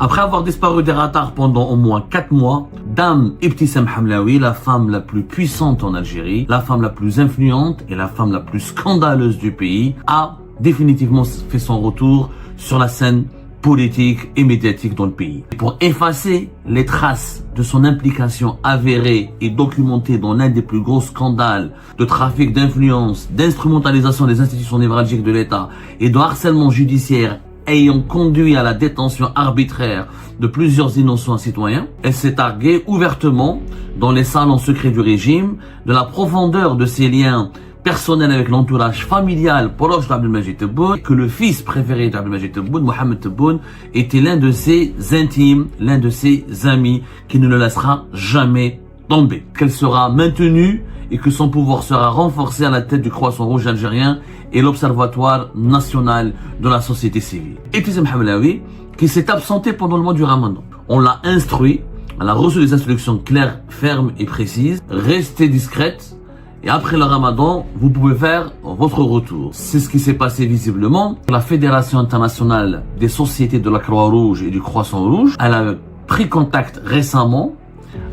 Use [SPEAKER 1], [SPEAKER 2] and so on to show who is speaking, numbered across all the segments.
[SPEAKER 1] Après avoir disparu des radars pendant au moins 4 mois, Dame Ibtissam Hamlaoui, la femme la plus puissante en Algérie, la femme la plus influente et la femme la plus scandaleuse du pays, a définitivement fait son retour sur la scène politique et médiatique dans le pays. Pour effacer les traces de son implication avérée et documentée dans l'un des plus gros scandales de trafic d'influence, d'instrumentalisation des institutions névralgiques de l'État et de harcèlement judiciaire ayant conduit à la détention arbitraire de plusieurs innocents citoyens, elle s'est targuée ouvertement dans les salons secrets du régime de la profondeur de ses liens personnel avec l'entourage familial proche d'Abdelmajid Tebboune, que le fils préféré d'Abdelmajid Tebboune, Mohamed Tebboune, était l'un de ses intimes, l'un de ses amis, qui ne le laissera jamais tomber. Qu'elle sera maintenue et que son pouvoir sera renforcé à la tête du Croissant Rouge algérien et l'Observatoire national de la société civile. Ibtissam Hamlaoui, qui s'est absenté pendant le mois du Ramadan. On l'a instruit, elle a reçu des instructions claires, fermes et précises. Restez discrète. Et après le Ramadan, vous pouvez faire votre retour. C'est ce qui s'est passé visiblement. La Fédération internationale des sociétés de la Croix-Rouge et du Croissant Rouge, elle a pris contact récemment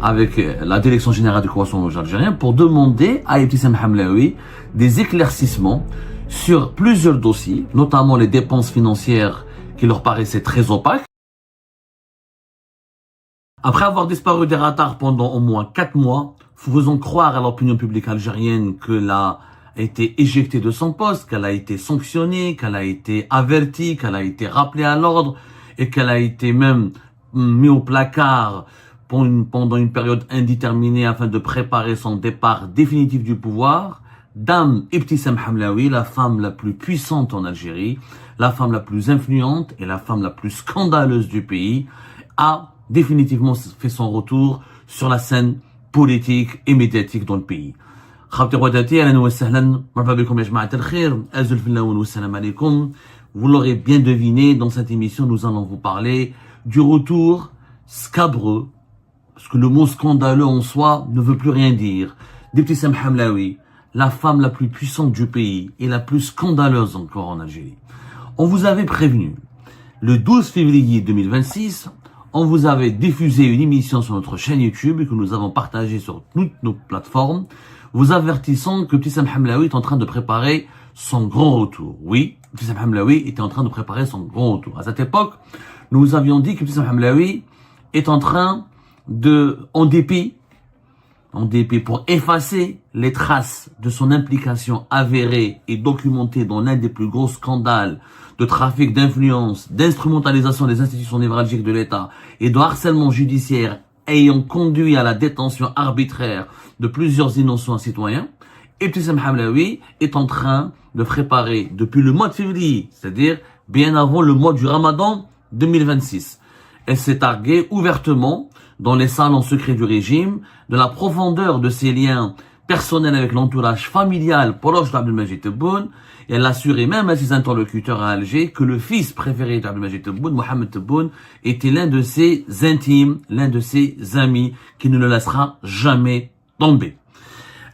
[SPEAKER 1] avec la direction générale du Croissant Rouge algérien pour demander à Ibtissam Hamlaoui des éclaircissements sur plusieurs dossiers, notamment les dépenses financières qui leur paraissaient très opaques. Après avoir disparu des radars pendant au moins 4 mois, faisons croire à l'opinion publique algérienne qu'elle a été éjectée de son poste, qu'elle a été sanctionnée, qu'elle a été avertie, qu'elle a été rappelée à l'ordre et qu'elle a été même mise au placard pendant une période indéterminée afin de préparer son départ définitif du pouvoir. Dame Ibtissam Hamlaoui, la femme la plus puissante en Algérie, la femme la plus influente et la femme la plus scandaleuse du pays, a définitivement fait son retour sur la scène politique et médiatique dans le pays. Vous l'aurez bien deviné, dans cette émission, nous allons vous parler du retour scabreux, parce que le mot scandaleux en soi ne veut plus rien dire, d'Ibtissam Hamlaoui, la femme la plus puissante du pays et la plus scandaleuse encore en Algérie. On vous avait prévenu, le 12 février 2026, on vous avait diffusé une émission sur notre chaîne YouTube et que nous avons partagée sur toutes nos plateformes, vous avertissant que Ibtissam Hamlaoui est en train de préparer son grand retour. Oui, Ibtissam Hamlaoui était en train de préparer son grand retour. À cette époque, nous vous avions dit qu'Ibtissam Hamlaoui est en train de, en dépit, pour effacer les traces de son implication avérée et documentée dans l'un des plus gros scandales de trafic d'influence, d'instrumentalisation des institutions névralgiques de l'État et de harcèlement judiciaire ayant conduit à la détention arbitraire de plusieurs innocents citoyens, Ibtissam Hamlaoui est en train de préparer depuis le mois de février, c'est-à-dire bien avant le mois du Ramadan 2026. Elle s'est targuée ouvertement dans les salons secrets du régime de la profondeur de ses liens personnels avec l'entourage familial proche d'Abdelmajid Tebboune. Et elle assurait même à ses interlocuteurs à Alger que le fils préféré d'Abdelmajid Tebboune, Mohamed Tebboune, était l'un de ses intimes, l'un de ses amis, qui ne le laissera jamais tomber.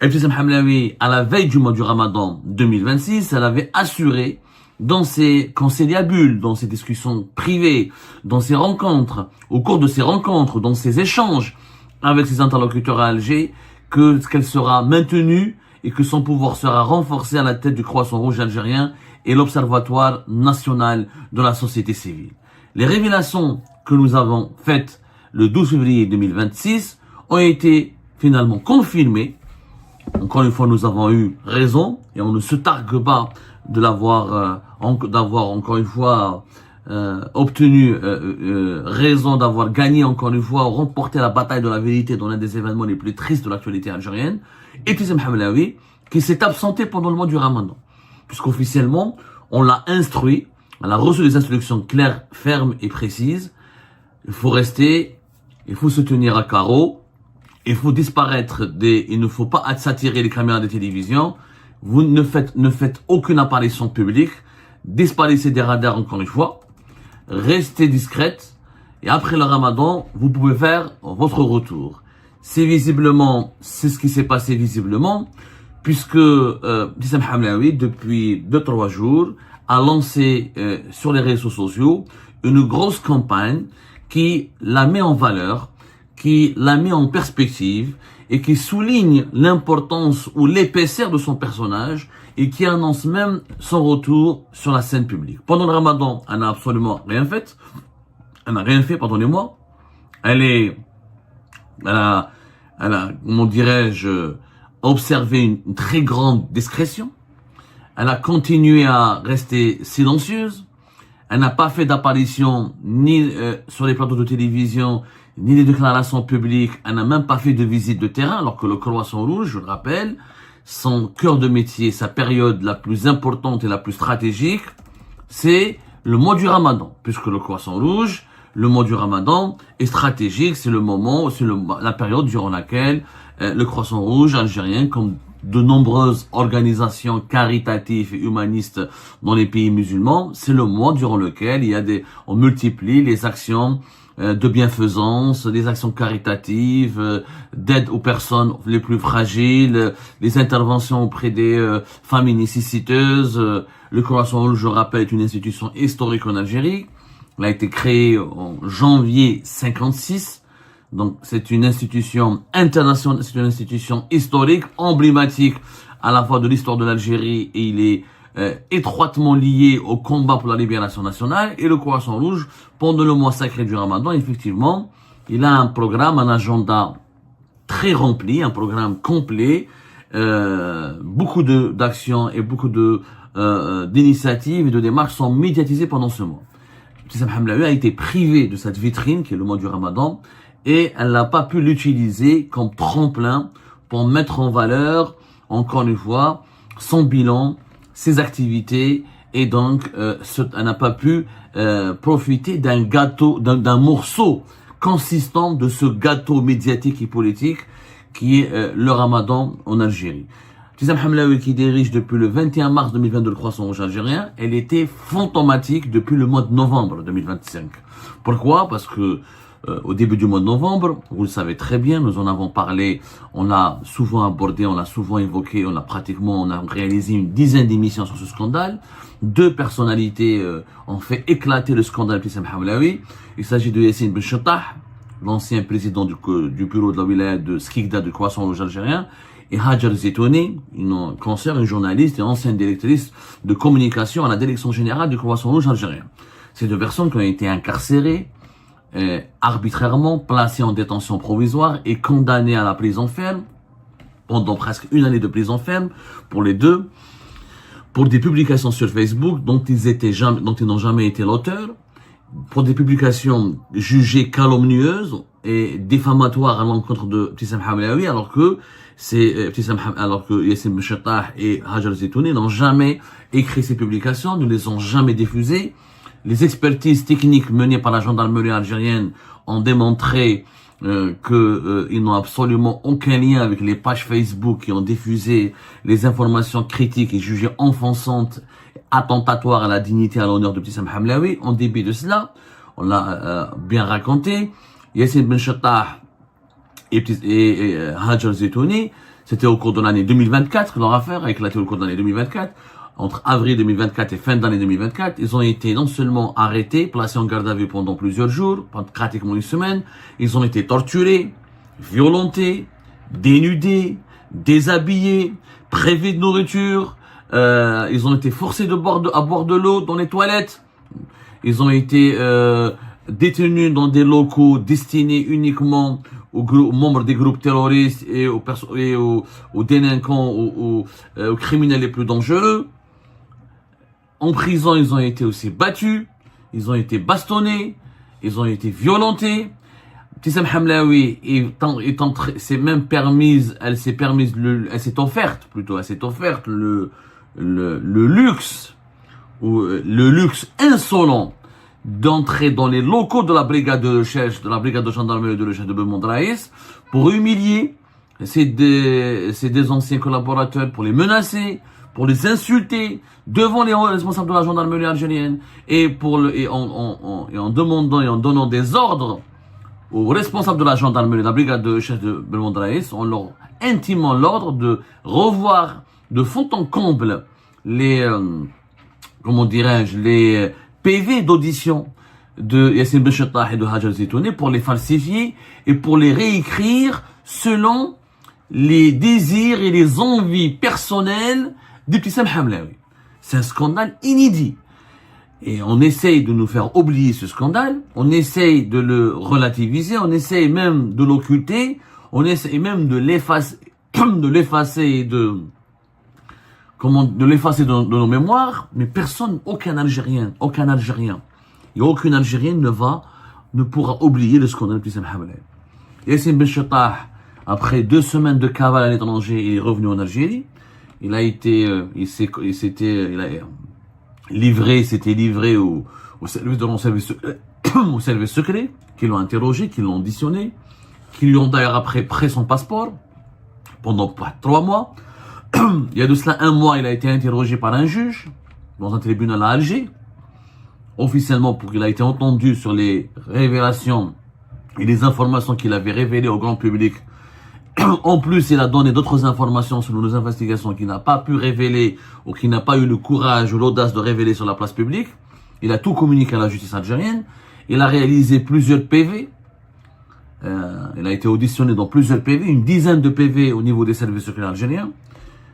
[SPEAKER 1] Ibtissam Hamlaoui, à la veille du mois du Ramadan 2026, elle avait assuré dans ses conciliabules, dans ses discussions privées, dans ses rencontres, au cours de ses rencontres, dans ses échanges avec ses interlocuteurs à Alger, qu'elle sera maintenue et que son pouvoir sera renforcé à la tête du Croissant Rouge algérien et l'Observatoire national de la société civile. Les révélations que nous avons faites le 12 février 2026 ont été finalement confirmées. Encore une fois, nous avons eu raison et on ne se targue pas de d'avoir encore une fois obtenu raison, d'avoir gagné encore une fois, remporté la bataille de la vérité dans l'un des événements les plus tristes de l'actualité algérienne. Et Ibtissam Hamlaoui, qui s'est absenté pendant le mois du Ramadan, puisqu'officiellement on l'a instruit, elle a reçu des instructions claires, fermes et précises. Il faut rester, il faut se tenir à carreau, il faut disparaître il ne faut pas s'attirer les caméras de télévision. Vous ne faites aucune apparition publique, disparaissez des radars encore une fois, restez discrète et après le Ramadan, vous pouvez faire votre retour. C'est ce qui s'est passé visiblement, puisque Ibtissam Hamlaoui, depuis 2-3 jours, a lancé sur les réseaux sociaux une grosse campagne qui la met en valeur, qui la met en perspective et qui souligne l'importance ou l'épaisseur de son personnage et qui annonce même son retour sur la scène publique. Pendant le Ramadan, elle n'a absolument rien fait. Elle n'a rien fait, pardonnez-moi. Elle a, comment dirais-je, observé une très grande discrétion. Elle a continué à rester silencieuse. Elle n'a pas fait d'apparition ni sur les plateaux de télévision, ni des déclarations publiques. Elle n'a même pas fait de visite de terrain, alors que le Croissant Rouge, je le rappelle, son cœur de métier, sa période la plus importante et la plus stratégique, c'est le mois du Ramadan, puisque le Croissant Rouge, le mois du Ramadan est stratégique, c'est le moment, c'est la période durant laquelle le Croissant Rouge algérien, comme de nombreuses organisations caritatives et humanistes dans les pays musulmans, c'est le mois durant lequel on multiplie les actions de bienfaisance, les actions caritatives, d'aide aux personnes les plus fragiles, les interventions auprès des familles nécessiteuses. Le Croissant Rouge, je rappelle, est une institution historique en Algérie. Elle a été créée en janvier 56. Donc, c'est une institution internationale, c'est une institution historique, emblématique à la fois de l'histoire de l'Algérie et il est étroitement lié au combat pour la libération nationale. Et le Croissant Rouge, pendant le mois sacré du Ramadan, effectivement, il a un programme, un agenda très rempli, un programme complet, beaucoup d'actions et beaucoup d'initiatives et de démarches sont médiatisées pendant ce mois. Ibtissam Hamlaoui a été privée de cette vitrine qui est le mois du Ramadan et elle n'a pas pu l'utiliser comme tremplin pour mettre en valeur, encore une fois, son bilan, ses activités et donc elle n'a pas pu profiter d'un gâteau, d'un morceau consistant de ce gâteau médiatique et politique qui est le Ramadan en Algérie. Ibtissam Hamlaoui, qui dirige depuis le 21 mars 2022 le Croissant Rouge algérien, elle était fantomatique depuis le mois de novembre 2025. Pourquoi? Parce que au début du mois de novembre, vous le savez très bien, nous en avons parlé, on l'a souvent abordé, on l'a souvent évoqué, on a réalisé une dizaine d'émissions sur ce scandale. Deux personnalités ont fait éclater le scandale Ibtissam Hamlaoui. Il s'agit de Yassine Ben Chettah, l'ancien président du bureau de la wilaya de Skikda du Croissant Rouge algérien, et Hajar Zitouni, une consoeur, une journaliste et ancienne directrice de communication à la direction générale du Croissant Rouge algérien. Ces deux personnes qui ont été incarcérées, arbitrairement placées en détention provisoire et condamnées à la prison ferme, pendant presque une année de prison ferme, pour les deux, pour des publications sur Facebook dont ils n'ont jamais été l'auteur, pour des publications jugées calomnieuses et diffamatoires à l'encontre de Ibtissam Hamlaoui, alors que Yassine Ben Chettah et Hajar Zitouni n'ont jamais écrit ces publications, ne les ont jamais diffusées. Les expertises techniques menées par la gendarmerie algérienne ont démontré qu'ils n'ont absolument aucun lien avec les pages Facebook qui ont diffusé les informations critiques et jugées offensantes, attentatoires à la dignité et à l'honneur de Ibtissam Hamlaoui. En dépit de cela, on l'a bien raconté, Yassine Ben Chettah et Hajar Zitouni, c'était au cours de l'année 2024, leur affaire a éclaté au cours de l'année 2024. Entre avril 2024 et fin d'année 2024, ils ont été non seulement arrêtés, placés en garde à vue pendant plusieurs jours, pendant pratiquement une semaine, ils ont été torturés, violentés, dénudés, déshabillés, privés de nourriture, ils ont été forcés à boire de l'eau dans les toilettes, ils ont été détenus dans des locaux destinés uniquement aux membres des groupes terroristes et aux délinquants, aux criminels les plus dangereux. En prison, ils ont été aussi battus, ils ont été bastonnés, ils ont été violentés. Ibtissam Hamlaoui s'est offerte le luxe insolent d'entrer dans les locaux de la brigade de recherche, de la brigade de gendarmerie de recherche de Belmond Raïs pour humilier ses deux anciens collaborateurs, pour les menacer, pour les insulter devant les responsables de la gendarmerie algérienne et en demandant et en donnant des ordres aux responsables de la gendarmerie, de la brigade de recherche de Belmond Raïs, en leur intimant l'ordre de revoir de fond en comble les PV d'audition de Yassine Ben Chettah et de Hajar Zitouni pour les falsifier et pour les réécrire selon les désirs et les envies personnelles d'Ibtissam Hamlaoui. C'est un scandale inédit. Et on essaye de nous faire oublier ce scandale, on essaye de le relativiser, on essaye même de l'occulter, on essaye même de l'effacer, de l'effacer de nos mémoires, mais personne, aucun Algérien, et aucune Algérienne ne pourra oublier le scandale d'Ibtissam Hamlaoui. Yassine Ben Chettah, après 2 semaines de cavale à l'étranger, il est revenu en Algérie. Il a s'était livré au service secret, qui l'ont interrogé, qui l'ont auditionné, qui lui ont d'ailleurs après pris son passeport pendant 3 mois. Il y a de cela 1 mois, il a été interrogé par un juge dans un tribunal à Alger, officiellement pour qu'il a été entendu sur les révélations et les informations qu'il avait révélées au grand public. En plus, il a donné d'autres informations sur nos investigations qu'il n'a pas pu révéler ou qu'il n'a pas eu le courage ou l'audace de révéler sur la place publique. Il a tout communiqué à la justice algérienne. Il a réalisé plusieurs PV. Il a été auditionné dans plusieurs PV, une dizaine de PV au niveau des services secrets algériens.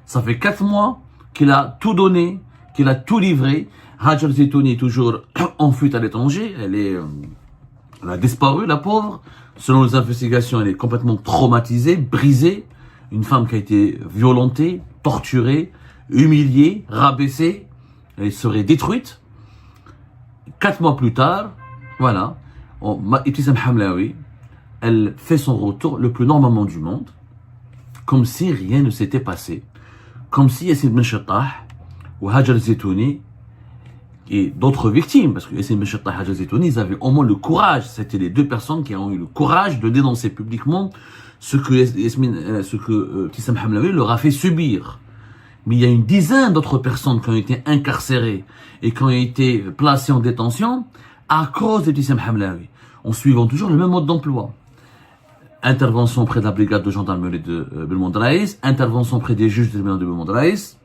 [SPEAKER 1] Ça fait 4 mois qu'il a tout donné, qu'il a tout livré. Hajar Zitouni est toujours en fuite à l'étranger. Elle a disparu, la pauvre. Selon les investigations, elle est complètement traumatisée, brisée. Une femme qui a été violentée, torturée, humiliée, rabaissée. Elle serait détruite. 4 mois plus tard, voilà, Ibtissam Hamlaoui, elle fait son retour le plus normalement du monde, comme si rien ne s'était passé. Comme si Yassine Ben Chettah ou Hajar Zitouni et d'autres victimes, parce que Yassine Ben Chettah et Hajar Zitouni, ils avaient au moins le courage, c'était les 2 personnes qui ont eu le courage de dénoncer publiquement ce que Ibtissam Hamlaoui leur a fait subir. Mais il y a une dizaine d'autres personnes qui ont été incarcérées et qui ont été placées en détention à cause d'Ibtissam Hamlaoui, en suivant toujours le même mode d'emploi. Intervention près de la brigade de gendarmerie de Belmondraïs, intervention près des juges de tribunal de Belmondraïs,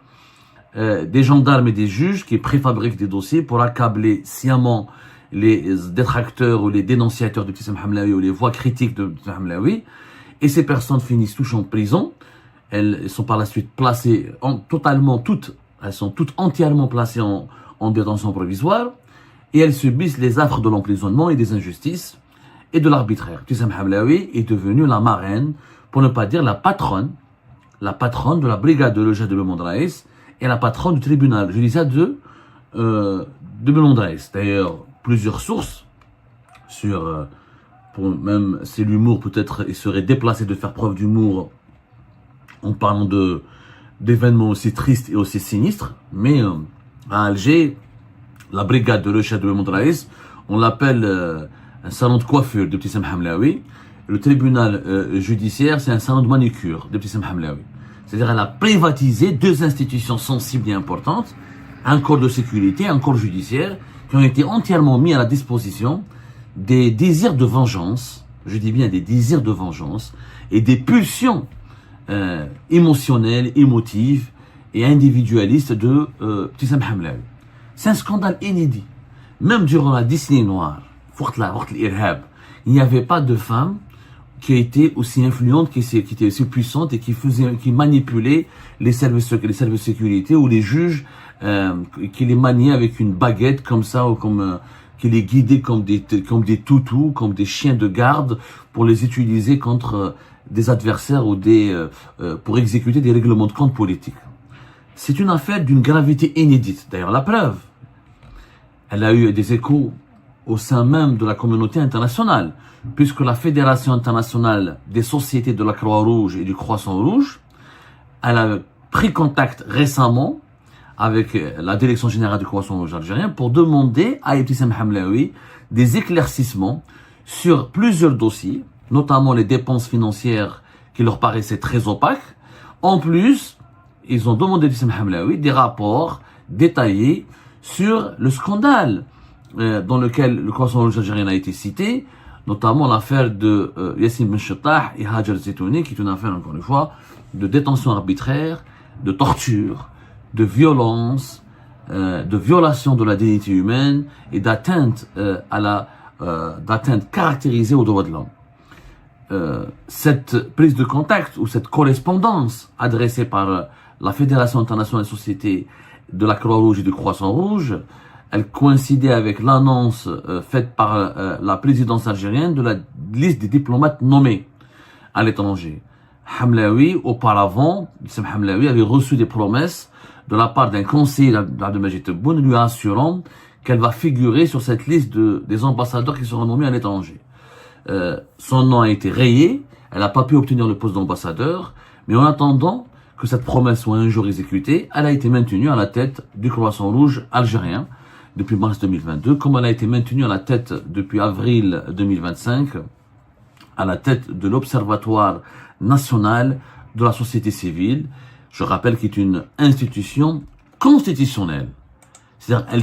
[SPEAKER 1] des gendarmes et des juges qui préfabriquent des dossiers pour accabler sciemment les détracteurs ou les dénonciateurs de Ibtissam Hamlaoui ou les voix critiques de Ibtissam Hamlaoui. Et ces personnes finissent tous en prison. Elles sont par la suite placées elles sont toutes entièrement placées en détention provisoire. Et elles subissent les affres de l'emprisonnement et des injustices et de l'arbitraire. Ibtissam Hamlaoui est devenue la marraine, pour ne pas dire la patronne de la brigade de l'EJ de Belmondraïs et la patronne du tribunal judiciaire de Belmondraïs. D'ailleurs, plusieurs sources même si l'humour peut-être il serait déplacé de faire preuve d'humour en parlant d'événements aussi tristes et aussi sinistres, mais à Alger, la brigade de l'EJ de Belmondraïs, on l'appelle un salon de coiffure d'Ibtissam Hamlaoui. Le tribunal judiciaire, c'est un salon de manicure d'Ibtissam Hamlaoui. C'est-à-dire qu'elle a privatisé 2 institutions sensibles et importantes, un corps de sécurité, un corps judiciaire, qui ont été entièrement mis à la disposition des désirs de vengeance, je dis bien des désirs de vengeance, et des pulsions émotionnelles, émotives et individualistes de Ibtissam Hamlaoui. C'est un scandale inédit. Même durant la décennie noire, il n'y avait pas de femme qui était aussi influente, qui était aussi puissante et qui manipulait les services de sécurité ou les juges, qui les maniait avec une baguette comme ça, ou qui les guidait comme des toutous, comme des chiens de garde pour les utiliser contre des adversaires ou pour exécuter des règlements de compte politiques. C'est une affaire d'une gravité inédite. D'ailleurs, la preuve, elle a eu des échos au sein même de la communauté internationale, puisque la Fédération internationale des sociétés de la Croix-Rouge et du Croissant-Rouge, elle a pris contact récemment avec la direction générale du Croissant-Rouge algérien pour demander à Ibtissam Hamlaoui des éclaircissements sur plusieurs dossiers, notamment les dépenses financières qui leur paraissaient très opaques. En plus, ils ont demandé à Ibtissam Hamlaoui des rapports détaillés sur le scandale dans lequel le Croissant-Rouge algérien a été cité, notamment l'affaire de Yassine Ben Chettah et Hajar Zitouni, qui est une affaire, encore une fois, de détention arbitraire, de torture, de violence, de violation de la dignité humaine et d'atteinte d'atteinte caractérisée aux droits de l'homme. Cette prise de contact ou cette correspondance adressée par la Fédération internationale des sociétés de la Croix-Rouge et du Croissant-Rouge, elle coïncidait avec l'annonce faite par la présidence algérienne de la liste des diplomates nommés à l'étranger. Hamlaoui, auparavant, Hamlaoui avait reçu des promesses de la part d'un conseiller d'Abdelmajid Tebboune lui assurant qu'elle va figurer sur cette liste des ambassadeurs qui seront nommés à l'étranger. Son nom a été rayé, elle n'a pas pu obtenir le poste d'ambassadeur, mais en attendant que cette promesse soit un jour exécutée, elle a été maintenue à la tête du Croissant-Rouge algérien depuis mars 2022, comme elle a été maintenue à la tête depuis avril 2025, à la tête de l'Observatoire national de la société civile, je rappelle qu'il est une institution constitutionnelle. C'est-à-dire, elle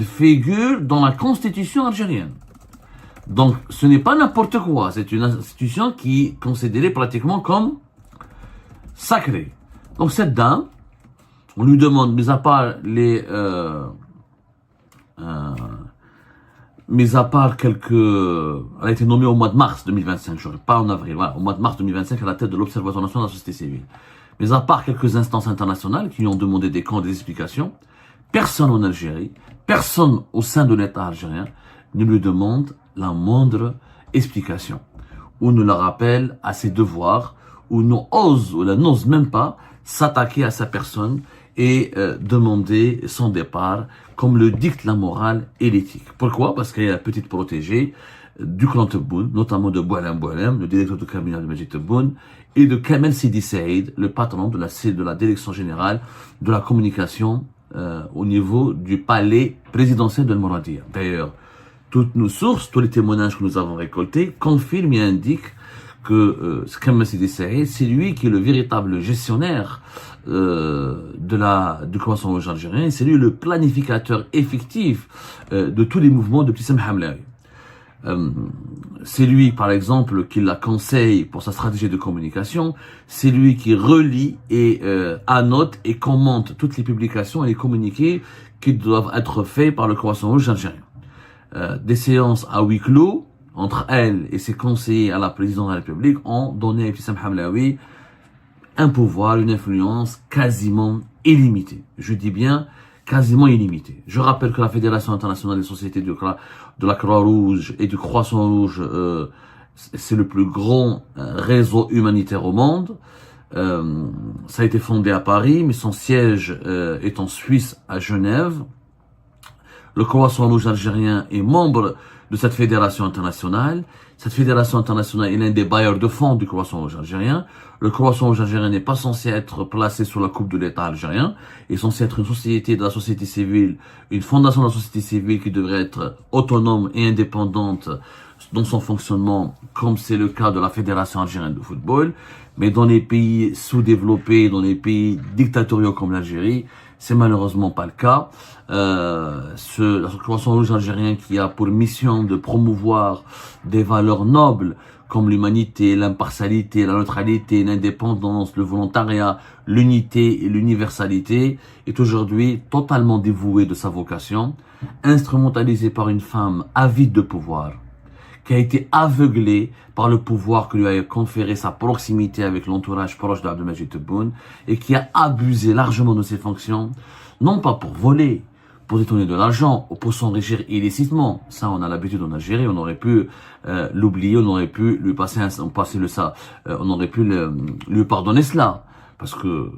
[SPEAKER 1] figure dans la constitution algérienne. Donc, ce n'est pas n'importe quoi. C'est une institution qui est considérée pratiquement comme sacrée. Donc, cette dame, on lui demande, mis à part elle a été nommée au mois de mars 2025, pas en avril, voilà, au mois de mars 2025 à la tête de l'Observatoire national de la société civile. Mais à part quelques instances internationales qui lui ont demandé des comptes, des explications, personne en Algérie, personne au sein de l'État algérien ne lui demande la moindre explication, ou ne la rappelle à ses devoirs, ou n'ose même pas s'attaquer à sa personne et demander son départ, comme le dicte la morale et l'éthique. Pourquoi? Parce qu'elle est la petite protégée du clan Tebboune, notamment de Boualem Boualem, le directeur de cabinet de Majid Tebboune, et de Kamel Sidi Saïd, le patron de la direction générale de la communication au niveau du palais présidentiel de Mouradia. D'ailleurs, toutes nos sources, tous les témoignages que nous avons récoltés confirment et indiquent que Kamel Sidi Saïd, c'est lui qui est le véritable gestionnaire du Croissant-Rouge algérien, c'est lui le planificateur effectif de tous les mouvements de Ibtissam Hamlaoui. C'est lui, par exemple, qui la conseille pour sa stratégie de communication. C'est lui qui relie et annote et commente toutes les publications et les communiqués qui doivent être faits par le Croissant-Rouge algérien. Des séances à huis clos entre elle et ses conseillers à la présidence de la République ont donné à Ibtissam Hamlaoui un pouvoir, une influence quasiment illimitée. Je dis bien quasiment illimitée. Je rappelle que la Fédération internationale des sociétés de la Croix-Rouge et du Croissant-Rouge, c'est le plus grand réseau humanitaire au monde. Ça a été fondé à Paris, mais son siège est en Suisse, à Genève. Le Croissant-Rouge algérien est membre de cette fédération internationale. Cette fédération internationale est l'un des bailleurs de fonds du Croissant-Rouge algérien. Le Croissant-Rouge algérien n'est pas censé être placé sous la coupe de l'État algérien. Il est censé être une société de la société civile, une fondation de la société civile qui devrait être autonome et indépendante dans son fonctionnement, comme c'est le cas de la Fédération algérienne de football. Mais dans les pays sous-développés, dans les pays dictatoriaux comme l'Algérie, c'est malheureusement pas le cas. La Croissant-Rouge algérien qui a pour mission de promouvoir des valeurs nobles comme l'humanité, l'impartialité, la neutralité, l'indépendance, le volontariat, l'unité et l'universalité, est aujourd'hui totalement dévoué de sa vocation, instrumentalisé par une femme avide de pouvoir, qui a été aveuglée par le pouvoir que lui a conféré sa proximité avec l'entourage proche d'Abdelmajid Tebboune, et qui a abusé largement de ses fonctions, non pas pour voler, pour détourner de l'argent ou pour s'enrichir illicitement. Ça, on a l'habitude en Algérie, on aurait pu l'oublier, on aurait pu lui on aurait pu lui pardonner cela. Parce que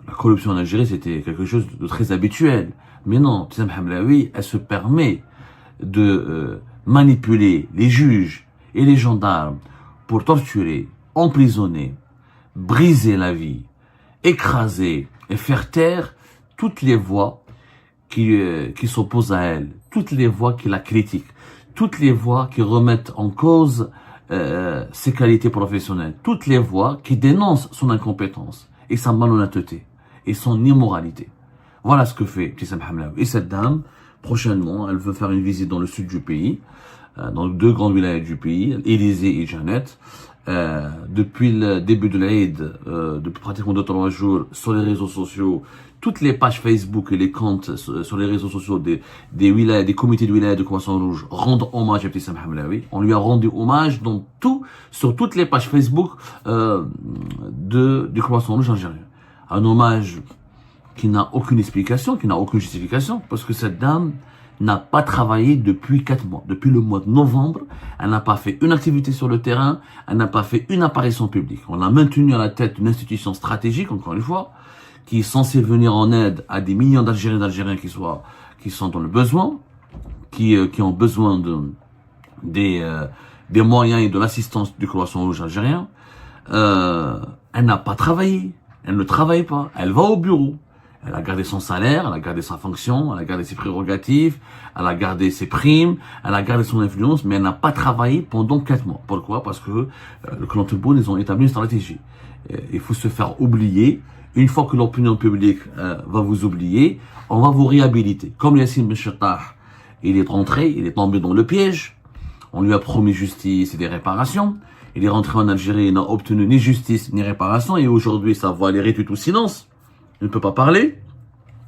[SPEAKER 1] la corruption en Algérie, c'était quelque chose de très habituel. Mais non, Ibtissam Hamlaoui, elle se permet de manipuler les juges et les gendarmes pour torturer, emprisonner, briser la vie, écraser et faire taire toutes les voix qui s'opposent à elle, toutes les voix qui la critiquent, toutes les voix qui remettent en cause ses qualités professionnelles, toutes les voix qui dénoncent son incompétence et sa malhonnêteté et son immoralité. Voilà ce que fait Ibtissam Hamlaoui. Et cette dame, prochainement, elle veut faire une visite dans le sud du pays, dans deux grandes wilayas du pays, Élysée et Jeannette. depuis le début de l'Aïd, depuis pratiquement 2-3 jours, sur les réseaux sociaux, toutes les pages Facebook et les comptes sur les réseaux sociaux des wilayas, des comités de wilaya de Croissant Rouge rendent hommage à Ibtissam Hamlaoui. On lui a rendu hommage sur toutes les pages Facebook du Croissant Rouge algérien. Un hommage qui n'a aucune explication, qui n'a aucune justification, parce que cette dame n'a pas travaillé depuis 4 mois. Depuis le mois de novembre, elle n'a pas fait une activité sur le terrain, elle n'a pas fait une apparition publique. On l'a maintenue à la tête d'une institution stratégique, encore une fois, qui est censée venir en aide à des millions d'Algériens et d'Algériens qui sont dans le besoin, qui ont besoin des moyens et de l'assistance du Croissant Rouge algérien. Elle n'a pas travaillé, elle ne travaille pas, elle va au bureau. Elle a gardé son salaire, elle a gardé sa fonction, elle a gardé ses prérogatives, elle a gardé ses primes, elle a gardé son influence, mais elle n'a pas travaillé pendant 4 mois. Pourquoi? Parce que le clan Tebboune, ils ont établi une stratégie. Il faut se faire oublier. Une fois que l'opinion publique va vous oublier, on va vous réhabiliter. Comme Yassine Benchettah, il est rentré, il est tombé dans le piège. On lui a promis justice et des réparations. Il est rentré en Algérie, il n'a obtenu ni justice ni réparation, et aujourd'hui, sa voix est réduite au silence. Il ne peut pas parler,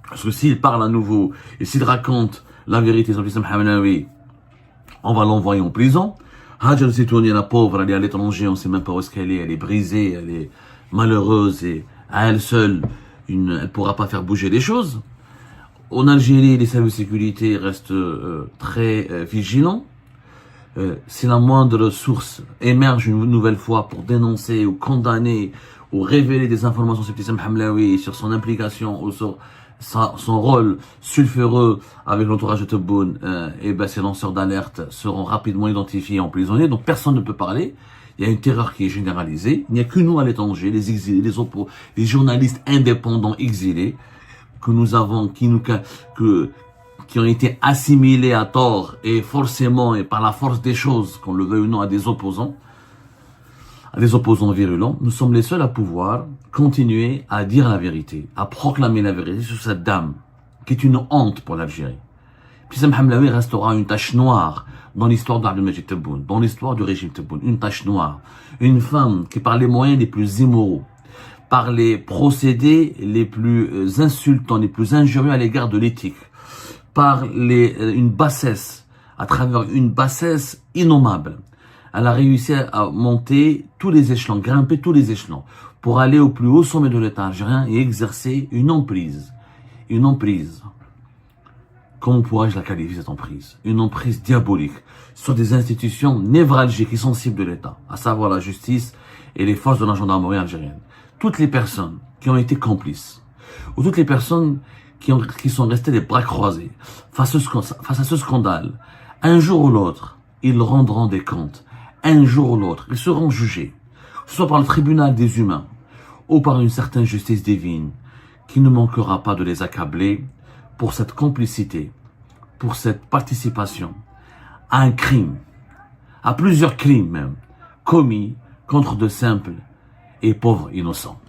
[SPEAKER 1] parce que s'il parle à nouveau, et s'il raconte la vérité sur Ibtissam Hamlaoui, on va l'envoyer en prison. Hajar Zitouni, la pauvre, elle est à l'étranger, on ne sait même pas où est-ce qu'elle est, elle est brisée, elle est malheureuse, et à elle seule, elle ne pourra pas faire bouger les choses. En Algérie, les services de sécurité restent très vigilants. Si la moindre source émerge une nouvelle fois pour dénoncer ou condamner ou révéler des informations sur Ibtissam Hamlaoui, sur son implication ou sur son rôle sulfureux avec l'entourage de Tebboune, et ben ces lanceurs d'alerte seront rapidement identifiés et emprisonnés. Donc personne ne peut parler. Il y a une terreur qui est généralisée. Il n'y a que nous à l'étranger, les exilés, les journalistes indépendants exilés que nous avons, qui ont été assimilés à tort et forcément et par la force des choses, qu'on le veuille ou non, à des opposants virulents. Nous sommes les seuls à pouvoir continuer à dire la vérité, à proclamer la vérité sur cette dame qui est une honte pour l'Algérie. Ibtissam Hamlaoui restera une tache noire dans l'histoire d'Abdelmajid Tebboune, dans l'histoire du régime Tebboune, une tache noire. Une femme qui, par les moyens les plus immoraux, par les procédés les plus insultants, les plus injurieux à l'égard de l'éthique, par une bassesse, à travers une bassesse innommable, elle a réussi à monter tous les échelons, grimper tous les échelons, pour aller au plus haut sommet de l'État algérien et exercer une emprise. Comment pourrais-je la qualifier, cette emprise? Une emprise diabolique sur des institutions névralgiques et sensibles de l'État, à savoir la justice et les forces de la gendarmerie algérienne. Toutes les personnes qui ont été complices, ou toutes les personnes qui sont restées les bras croisés face à ce scandale, un jour ou l'autre, ils rendront des comptes. Un jour ou l'autre, ils seront jugés, soit par le tribunal des humains, ou par une certaine justice divine, qui ne manquera pas de les accabler pour cette complicité, pour cette participation à un crime, à plusieurs crimes même, commis contre de simples et pauvres innocents.